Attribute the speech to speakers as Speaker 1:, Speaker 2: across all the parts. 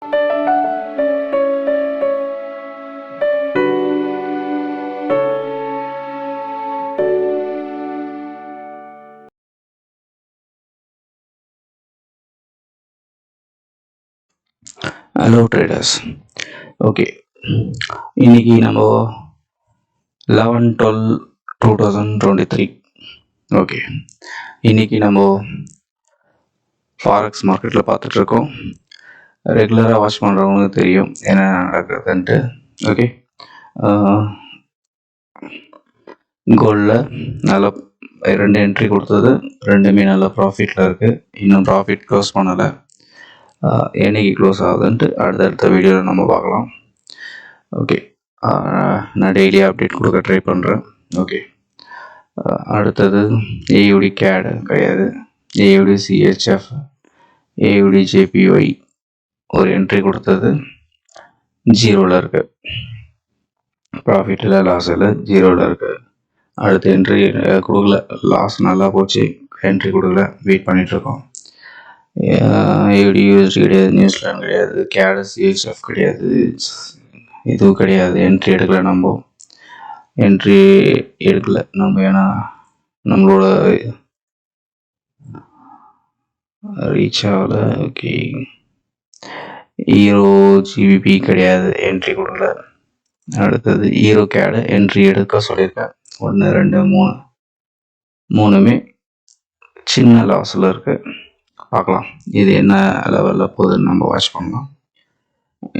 Speaker 1: Hello traders. Okay, இன்னைக்கு நம்ம 11/12/2023. Okay, இன்னைக்கு நம்ம ஃபாரெக்ஸ் மார்க்கெட்டில் பார்த்துட்ருக்கோம். ரெகுலராக வாட்ச் பண்ணுறவங்களுக்கு தெரியும் என்ன நடக்குதுன்ட்டு. ஓகே, கோல்டில் நல்லா 2 என்ட்ரி கொடுத்தது, ரெண்டுமே நல்லா ப்ராஃபிட்டில் இருக்குது. இன்னும் ப்ராஃபிட் க்ளோஸ் பண்ணலை. என்னைக்கு க்ளோஸ் ஆகுதுன்ட்டு அடுத்தடுத்த வீடியோவில் நம்ம பார்க்கலாம். ஓகே, நான் டெய்லி அப்டேட் கொடுக்க ட்ரை பண்ணுறேன். ஓகே, அடுத்தது ஏயுடி கேடு கிடையாது, ஏயுடி சிஹெச்எஃப், ஏயுடி ஜேபிஒய் ஒரு என்ட்ரி கொடுத்தது ஜீரோவில் இருக்குது. ப்ராஃபிட்டில் லாஸ் இல்லை, ஜீரோவில் இருக்குது. அடுத்த என்ட்ரி கொடுக்கல, லாஸ் நல்லா போச்சு, என்ட்ரி கொடுக்கல, வெயிட் பண்ணிகிட்ருக்கோம். ஏயுடி யூஎஸ்டி கிடையாது, நியூசிலாந்து கிடையாது, கேடு சிஹெச்எஃப் கிடையாது, இதுவும் கிடையாது. என்ட்ரி எடுக்கலை, என்ட்ரி எடுக்கலை நம்ம, ஏன்னா நம்மளோட ரீச் ஆகல. ஓகே, ஈரோ ஜிபிபி கிடையாது, என்ட்ரி கொடுக்கல. அடுத்தது ஈரோ கேடு என்ட்ரி எடுக்க சொல்லியிருக்கேன். 1 2 3 மூணுமே சின்ன லாஸில் இருக்குது. பார்க்கலாம் இது என்ன லெவலில் போகுதுன்னு நம்ம வாட்ச் பண்ணலாம்.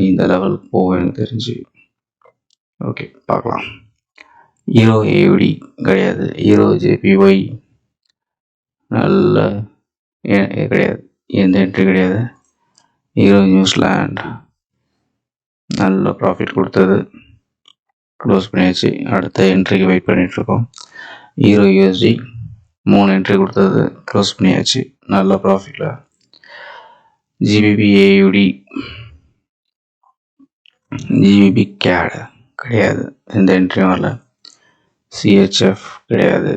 Speaker 1: இந்த லெவலுக்கு போகும் எனக்கு தெரிஞ்சு. ஓகே, பார்க்கலாம். ஈரோ ஏயுடி கிடையாது, ஈரோ ஜேபிஒய் நல்ல கிடையாது, எந்த என்ட்ரி கிடையாது. ஈரோ நியூசிலாந்து நல்ல ப்ராஃபிட் கொடுத்தது, க்ளோஸ் பண்ணியாச்சு. அடுத்த என்ட்ரிக்கு வெயிட் பண்ணிகிட்ருக்கோம். ஈரோ யூஎஸ்டி 3 என்ட்ரி கொடுத்தது, க்ளோஸ் பண்ணியாச்சு, நல்ல ப்ராஃபிட்டில். ஜிபிபி ஏயுடி, ஜிபிபி கேடு கிடையாது, எந்த என்ட்ரியும் வரல. சிஹெச்எஃப் கிடையாது,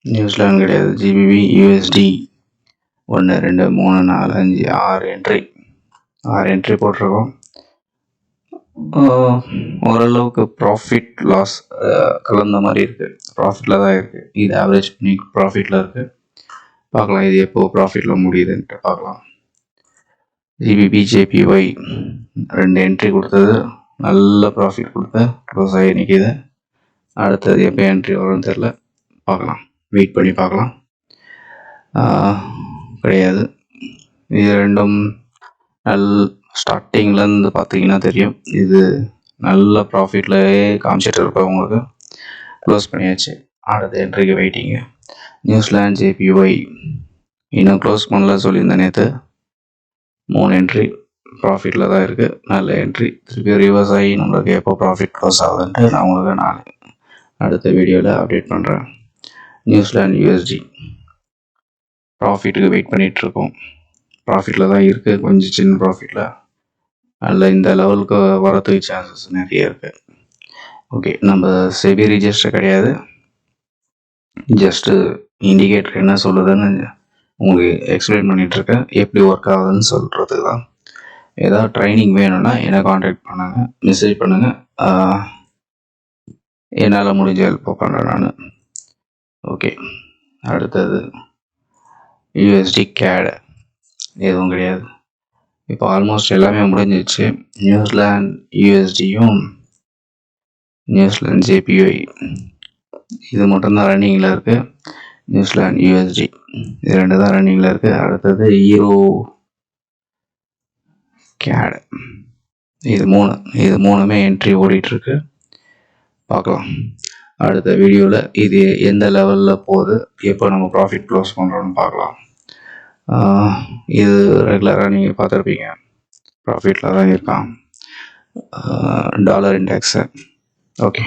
Speaker 1: நியூசிலாந்து கிடையாது. ஜிபிபி யூஎஸ்டி 1 2 3 4 5 6 என்ட்ரி போட்டிருக்கோம். ஓரளவுக்கு ப்ராஃபிட் லாஸ் கலந்த மாதிரி இருக்குது, ப்ராஃபிட்டில் தான் இருக்குது. இது ஆவரேஜ் பண்ணி ப்ராஃபிட்டில் இருக்குது. பார்க்கலாம் இது எப்போது ப்ராஃபிட்டில் முடியுதுன்ட்டு பார்க்கலாம். ஜிபிபி ஜேபிஒய் 2 என்ட்ரி கொடுத்தது, நல்ல ப்ராஃபிட் கொடுத்து க்ளோஸ் ஆகி நிற்கிது. அடுத்தது எப்போ என்ட்ரி வரும்னு தெரில, பார்க்கலாம், வெயிட் பண்ணி பார்க்கலாம். கிடையாது. இது ரெண்டும் ஸ்டார்டிங்லேருந்து பார்த்தீங்கன்னா தெரியும், இது நல்ல ப்ராஃபிட்லேயே காமிச்சிட்டு இருப்பவங்களுக்கு க்ளோஸ் பண்ணியாச்சு. அடுத்த என்ட்ரிக்கு வெயிட்டிங்கு. நியூசிலாந்து ஜேபிஒய் இன்னும் க்ளோஸ் பண்ணல சொல்லியிருந்தேன் நேற்று. 3 என்ட்ரி ப்ராஃபிட்டில் தான் இருக்குது, நல்ல என்ட்ரி. திருப்பி ரிவர்ஸ் ஆகி நம்மளுக்கு எப்போ ப்ராஃபிட் க்ளோஸ் ஆகுதுன்ட்டு நான் உங்களுக்கு அடுத்த வீடியோவில் அப்டேட் பண்ணுறேன். நியூசிலாந்து யூஎஸ்டி ப்ராஃபிட்டுக்கு வெயிட் பண்ணிகிட்ருக்கோம். ப்ராஃபிட்டில் தான் இருக்குது, கொஞ்சம் சின்ன ப்ராஃபிட்டில். நல்ல இந்த லெவலுக்கு வரதுக்கு சான்சஸ் நிறைய இருக்குது. ஓகே, நம்ம செபி ரிஜிஸ்டர் கிடையாது, ஜஸ்ட்டு இண்டிகேட்டர் என்ன சொல்லுதுன்னு உங்களுக்கு எக்ஸ்பிளைன் பண்ணிகிட்ருக்கேன், எப்படி ஒர்க் ஆகுதுன்னு சொல்கிறது தான். ஏதாவது ட்ரைனிங் வேணும்னா என்னை காண்டாக்ட் பண்ணுங்கள், மெசேஜ் பண்ணுங்கள், என்னால் முடிஞ்ச ஹெல்ப் பண்ணுறேன் நான். ஓகே, அடுத்தது யூஎஸ்டி கேடு எதுவும் கிடையாது. இப்போ ஆல்மோஸ்ட் எல்லாமே முடிஞ்சிச்சு. நியூசிலாந்து யூஎஸ்டியும் நியூசிலாந்து ஜேபிஒய் இது மட்டும்தான் ரன்னிங்கில் இருக்குது. நியூசிலாந்து யூஎஸ்டி இது 2 தான் ரன்னிங்கில் இருக்குது. அடுத்தது ஈரோ கேடு இது மூணுமே என்ட்ரி ஓடிட்டுருக்கு. பார்க்கலாம் அடுத்த வீடியோவில் இது எந்த லெவலில் போகுது, எப்போ நம்ம ப்ராஃபிட் க்ளோஸ் பண்ணுறோன்னு பார்க்கலாம். இது ரெகுலராக நீங்கள் பார்த்துருப்பீங்க, ப்ராஃபிட்டில் தான் இருக்கான் டாலர் இண்டெக்ஸு. ஓகே,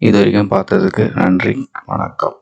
Speaker 1: இது வரைக்கும் பார்த்ததுக்கு நன்றி, வணக்கம்.